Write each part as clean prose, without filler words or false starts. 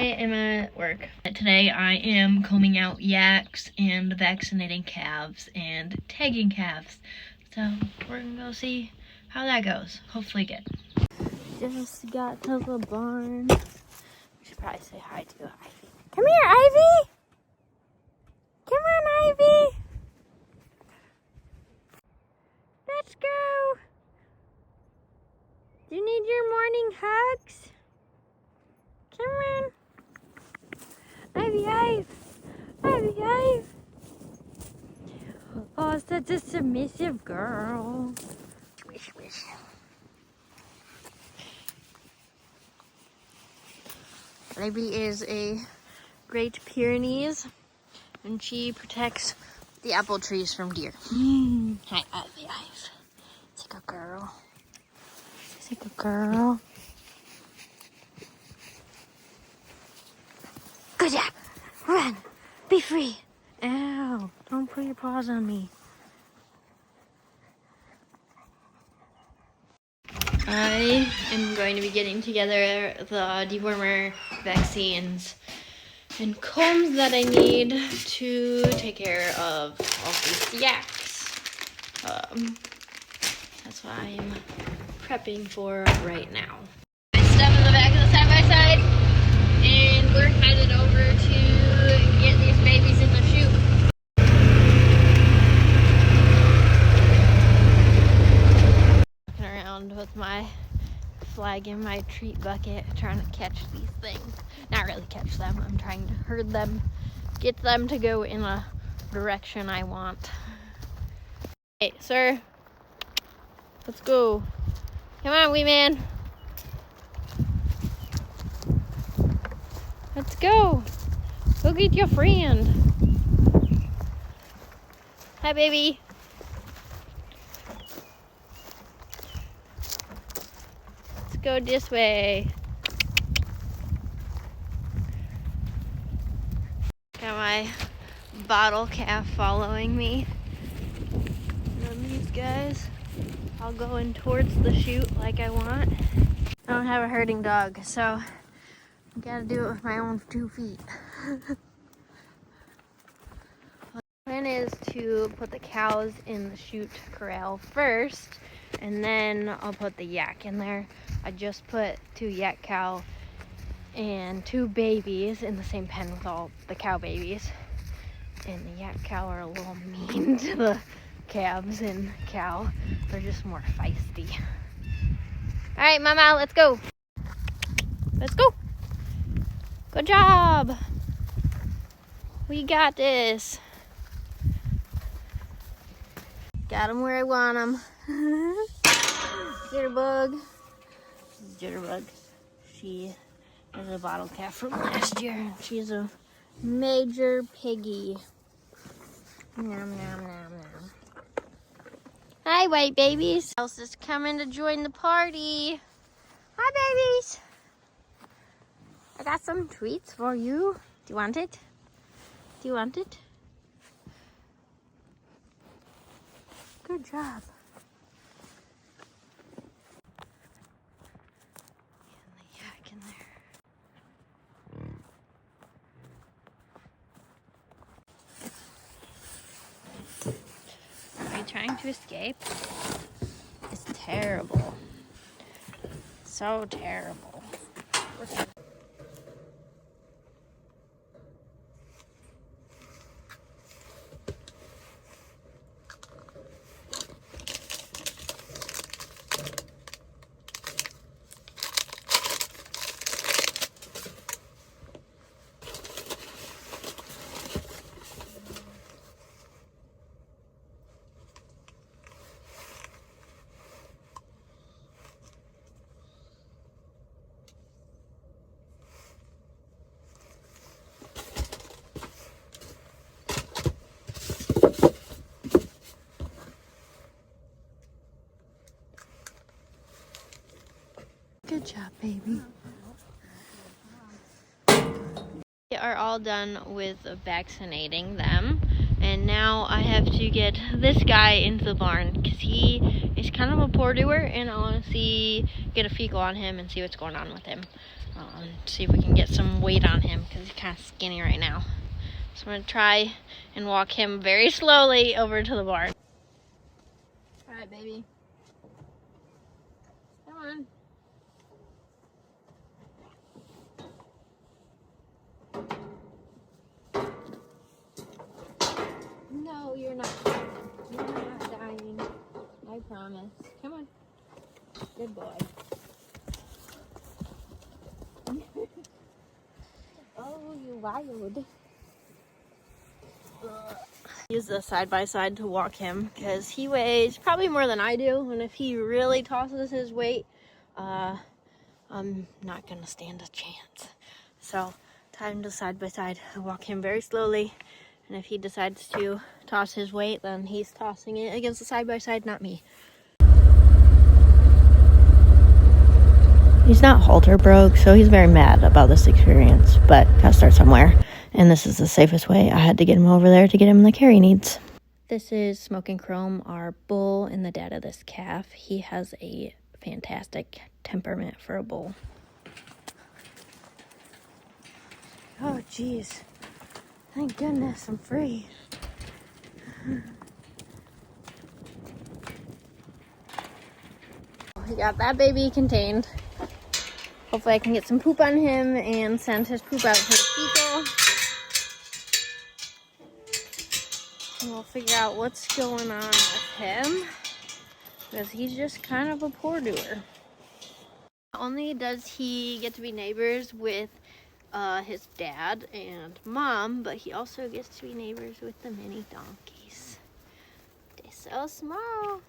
am at work. Today I am combing out yaks and vaccinating calves and tagging calves. So we're gonna go see how that goes. Hopefully good. Just got to the barn. We should probably say hi to Ivy. Come here, Ivy! Come on, Ivy! Let's go! Do you need your morning hugs? Come on. Ivy, Ivy. Ivy, Ivy. Oh, such a submissive girl. Swish, swish. Ivy is a Great Pyrenees, and she protects the apple trees from deer. Hi, Ivy, Ivy. It's like a girl. It's like a girl. Good job. Run. Be free. Ow. Don't put your paws on me. I am going to be getting together the dewormer vaccines and combs that I need to take care of all these yaks. That's what I am prepping for right now. I step in the back of the side-by-side, and we're headed over to get these babies in the chute. Walking around with my flag in my treat bucket, trying to catch these things. Not really catch them, I'm trying to herd them, get them to go in a direction I want. Hey, sir, let's go. Come on, wee man. Let's go. Go get your friend. Hi, baby. Let's go this way. Got my bottle calf following me. And then these guys all going towards the chute like I want. I don't have a herding dog, so I gotta do it with my own 2 feet. The plan is to put the cows in the chute corral first, and then I'll put the yak in there. I just put 2 yak cow and 2 babies in the same pen with all the cow babies. And the yak cow are a little mean to the calves and cow. They're just more feisty. All right, Mama, let's go. Let's go. Good job. We got this. Got them where I want them. Jitterbug. Jitterbug. She is a bottle calf from last year. She's a major piggy. Nom, nom, nom, nom. Hi, white babies. Else is coming to join the party. Hi, babies. I got some treats for you. Do you want it? Do you want it? Good job. And the yak in there. Are you trying to escape? It's terrible. So terrible. Good job, baby. We are all done with vaccinating them, and now I have to get this guy into the barn because he is he's kind of a poor doer, and I want to get a fecal on him and see what's going on with him. See if we can get some weight on him because he's kind of skinny right now. So I'm going to try and walk him very slowly over to the barn. All right, baby. Come on. No, you're not dying. You're not dying. I promise. Come on. Good boy. Oh, you wild. Use the side-by-side to walk him because he weighs probably more than I do, and if he really tosses his weight, I'm not gonna stand a chance. So time to side-by-side, walk him very slowly, and if he decides to toss his weight, then he's tossing it against the side-by-side, not me. He's not halter broke, so he's very mad about this experience, but gotta start somewhere. And this is the safest way. I had to get him over there to get him the care he needs. This is Smoking Chrome, our bull and the dad of this calf. He has a fantastic temperament for a bull. Oh, geez. Thank goodness I'm free. We got that baby contained. Hopefully I can get some poop on him and send his poop out to the fecal. And we'll figure out what's going on with him, because he's just kind of a poor doer. Not only does he get to be neighbors with his dad and mom, but he also gets to be neighbors with the mini donkeys. They're so small.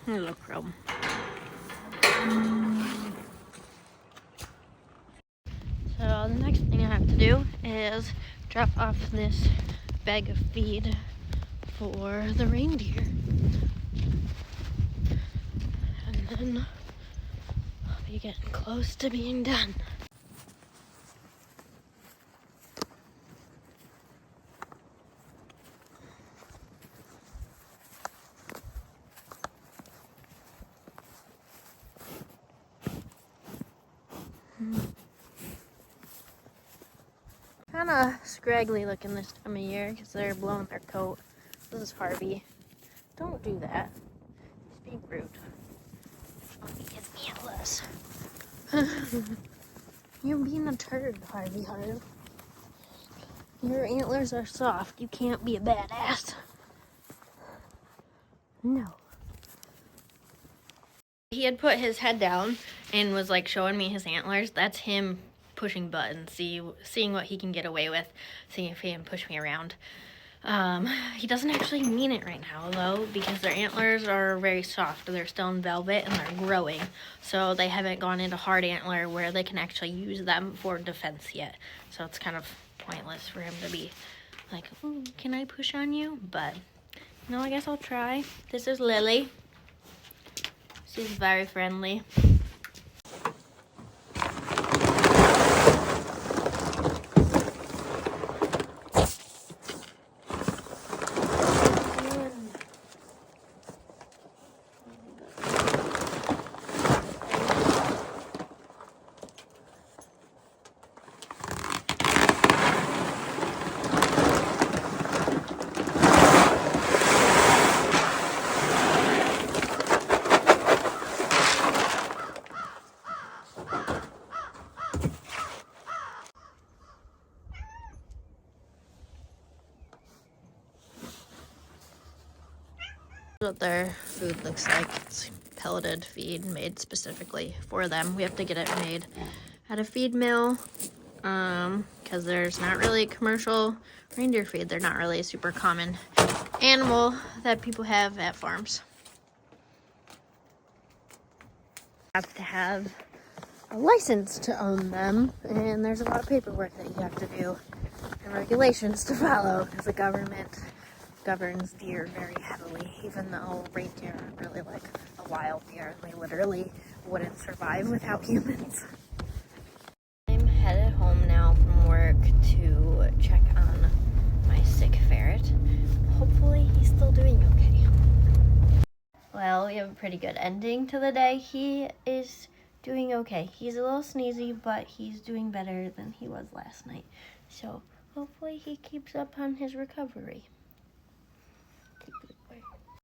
Hello, Chrome. So the next thing I have to do is drop off this bag of feed for the reindeer. And then I'll be getting close to being done. Kind of scraggly looking this time of year because they're blowing their coat. This is Harvey. Don't do that. He's being rude. I'll be his antlers. You're being a turd, Harvey. Your antlers are soft. You can't be a badass. No. He had put his head down and was like showing me his antlers. That's him pushing buttons, seeing what he can get away with, seeing if he can push me around. He doesn't actually mean it right now though, because their antlers are very soft. They're still in velvet and they're growing, so they haven't gone into hard antler where they can actually use them for defense yet. So it's kind of pointless for him to be like, oh, can I push on you? But no, I guess I'll try. This is Lily. She's very friendly. What their food looks like. It's pelleted feed made specifically for them. We have to get it made at a feed mill because there's not really commercial reindeer feed. They're not really a super common animal that people have at farms. Have to have a license to own them, and there's a lot of paperwork that you have to do and regulations to follow because the government governs deer very heavily, even though reindeer are really like a wild deer and they literally wouldn't survive without humans. I'm headed home now from work to check on my sick ferret. Hopefully he's still doing okay. Well, we have a pretty good ending to the day. He is doing okay. He's a little sneezy, but he's doing better than he was last night. So hopefully he keeps up on his recovery.